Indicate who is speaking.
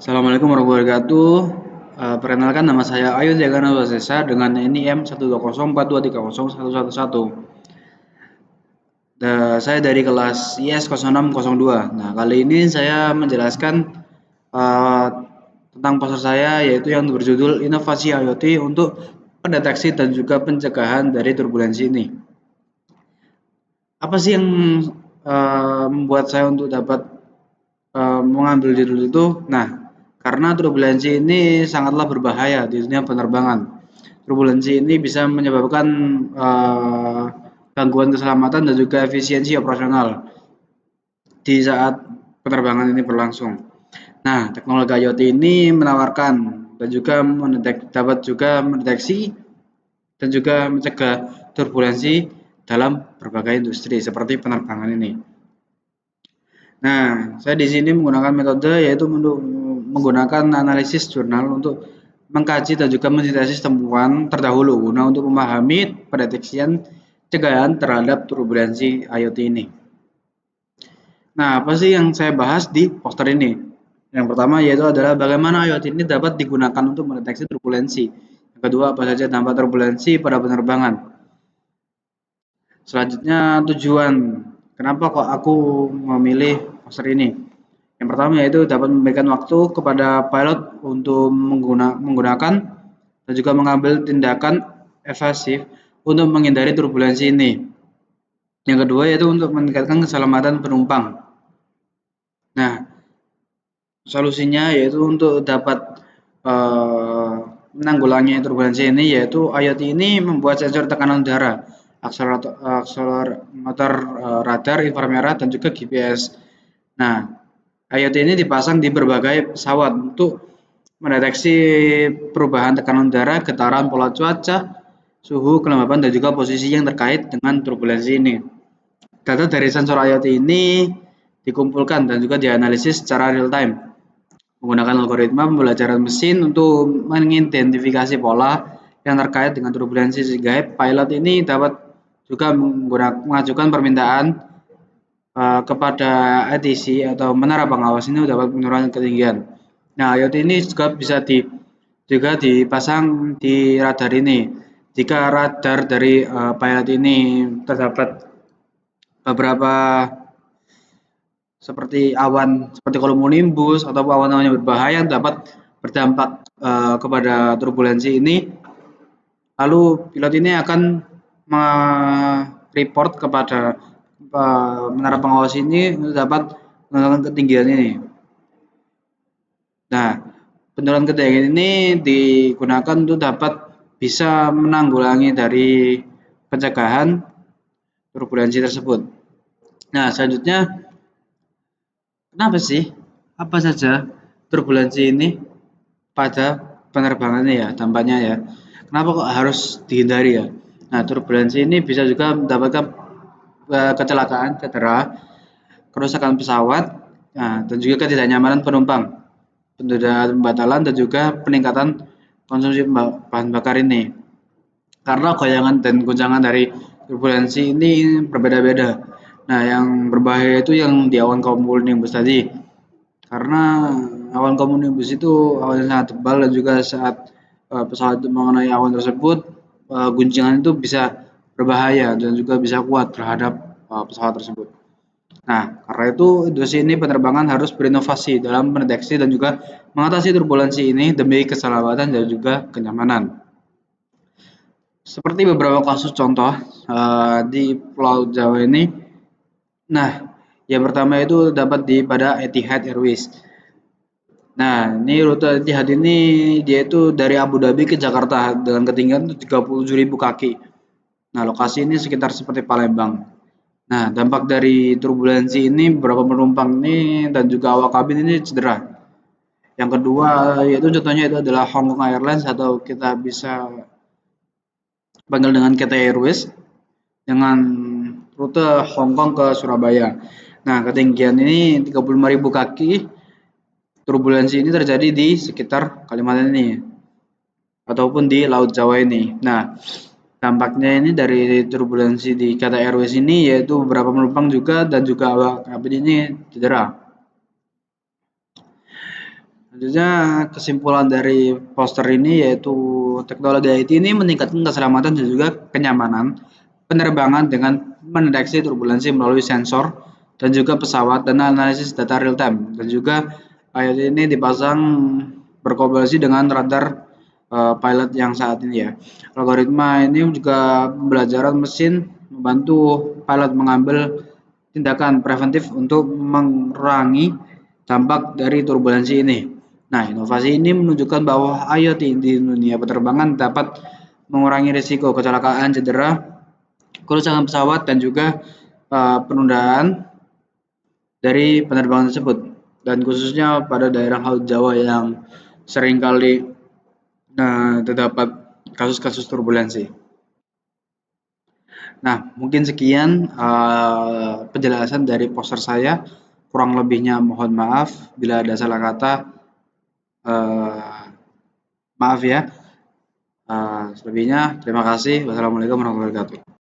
Speaker 1: Assalamualaikum warahmatullahi wabarakatuh. Perkenalkan nama saya Ayu Jagana Wasesa dengan NIM 12042301111. Saya dari kelas IS 0602. Nah, kali ini saya menjelaskan uh, tentang poster saya yaitu yang berjudul Inovasi IoT untuk pendeteksi dan juga pencegahan dari turbulensi ini. Apa sih yang membuat saya untuk dapat mengambil judul itu? Nah, karena turbulensi ini sangatlah berbahaya di dunia penerbangan. Turbulensi ini bisa menyebabkan gangguan keselamatan dan juga efisiensi operasional di saat penerbangan ini berlangsung. Nah, teknologi IoT ini menawarkan dan juga dapat juga mendeteksi dan juga mencegah turbulensi dalam berbagai industri seperti penerbangan ini. Nah, saya di sini menggunakan metode yaitu menggunakan analisis jurnal untuk mengkaji dan juga mensintesis temuan terdahulu guna untuk memahami pendeteksian cegahan terhadap turbulensi IoT ini. Nah, apa sih yang saya bahas di poster ini? Yang pertama yaitu adalah bagaimana IoT ini dapat digunakan untuk mendeteksi turbulensi. Yang kedua, apa saja dampak turbulensi pada penerbangan. Selanjutnya tujuan. Kenapa kok aku memilih poster ini? Yang pertama yaitu dapat memberikan waktu kepada pilot untuk menggunakan dan juga mengambil tindakan evasif untuk menghindari turbulensi ini. Yang kedua yaitu untuk meningkatkan keselamatan penumpang. Nah, solusinya yaitu untuk dapat menanggulangi turbulensi ini yaitu IoT ini membuat sensor tekanan udara, akselerometer radar inframerah dan juga GPS. Nah, IoT ini dipasang di berbagai pesawat untuk mendeteksi perubahan tekanan udara, getaran, pola cuaca, suhu, kelembapan, dan juga posisi yang terkait dengan turbulensi ini. Data dari sensor IoT ini dikumpulkan dan juga dianalisis secara real time menggunakan algoritma pembelajaran mesin untuk mengidentifikasi pola yang terkait dengan turbulensi sehingga pilot ini dapat juga mengajukan permintaan kepada ATC atau menara pengawas ini dapat menurunkan ketinggian. Nah, IoT ini juga bisa juga dipasang di radar ini. Jika radar dari pilot ini terdapat beberapa seperti awan seperti cumulonimbus atau awan-awan yang berbahaya yang dapat berdampak kepada turbulensi ini, lalu pilot ini akan report kepada menara pengawas ini untuk dapat menurunkan ketinggian ini. Nah, penurunan ketinggian ini digunakan untuk dapat bisa menanggulangi dari pencegahan turbulensi tersebut. Nah, selanjutnya kenapa sih? Apa saja turbulensi ini pada penerbangannya ya, dampaknya ya. Kenapa kok harus dihindari ya? Nah, turbulensi ini bisa juga mendapatkan kecelakaan, cedera, kerusakan pesawat, nah, dan juga ketidaknyamanan penumpang, penundaan pembatalan dan juga peningkatan konsumsi bahan bakar ini. Karena goyangan dan guncangan dari turbulensi ini berbeda-beda. Nah, yang berbahaya itu yang di awan cumulonimbus tadi. Karena awan cumulonimbus itu awan yang sangat tebal dan juga saat pesawat mengenai awan tersebut, guncangan itu bisa berbahaya dan juga bisa kuat terhadap pesawat tersebut. Nah, karena itu industri ini penerbangan harus berinovasi dalam mendeteksi dan juga mengatasi turbulensi ini demi keselamatan dan juga kenyamanan. Seperti beberapa kasus contoh di Pulau Jawa ini. Nah, yang pertama itu dapat pada Etihad Airways. Nah, ini rute Etihad ini dia itu dari Abu Dhabi ke Jakarta dengan ketinggian 37.000 kaki. Nah, lokasi ini sekitar seperti Palembang. Nah, dampak dari turbulensi ini beberapa penumpang ini dan juga awak kabin ini cedera. Yang kedua yaitu contohnya itu adalah Hong Kong Airlines atau kita bisa panggil dengan KT Airways dengan rute Hong Kong ke Surabaya. Nah, ketinggian ini 35.000 kaki. Turbulensi ini terjadi di sekitar Kalimantan ini ataupun di Laut Jawa ini. Nah, dampaknya ini dari turbulensi di KT Airways ini yaitu beberapa penumpang juga dan juga awak kabin ini cedera. Selanjutnya, kesimpulan dari poster ini yaitu teknologi IT ini meningkatkan keselamatan dan juga kenyamanan penerbangan dengan mendeteksi turbulensi melalui sensor dan juga pesawat dan analisis data real time. Dan juga IoT ini dipasang berkolaborasi dengan radar pilot yang saat ini ya. Algoritma ini juga pembelajaran mesin membantu pilot mengambil tindakan preventif untuk mengurangi dampak dari turbulensi ini. Nah, inovasi ini menunjukkan bahwa IoT di dunia penerbangan dapat mengurangi risiko kecelakaan, cedera, kerusakan pesawat, dan juga penundaan dari penerbangan tersebut. Dan khususnya pada daerah Laut Jawa yang seringkali terdapat kasus-kasus turbulensi. Nah, mungkin sekian penjelasan dari poster saya. Kurang lebihnya mohon maaf bila ada salah kata. Uh, Maaf ya. Selebihnya terima kasih. Wassalamualaikum warahmatullahi wabarakatuh.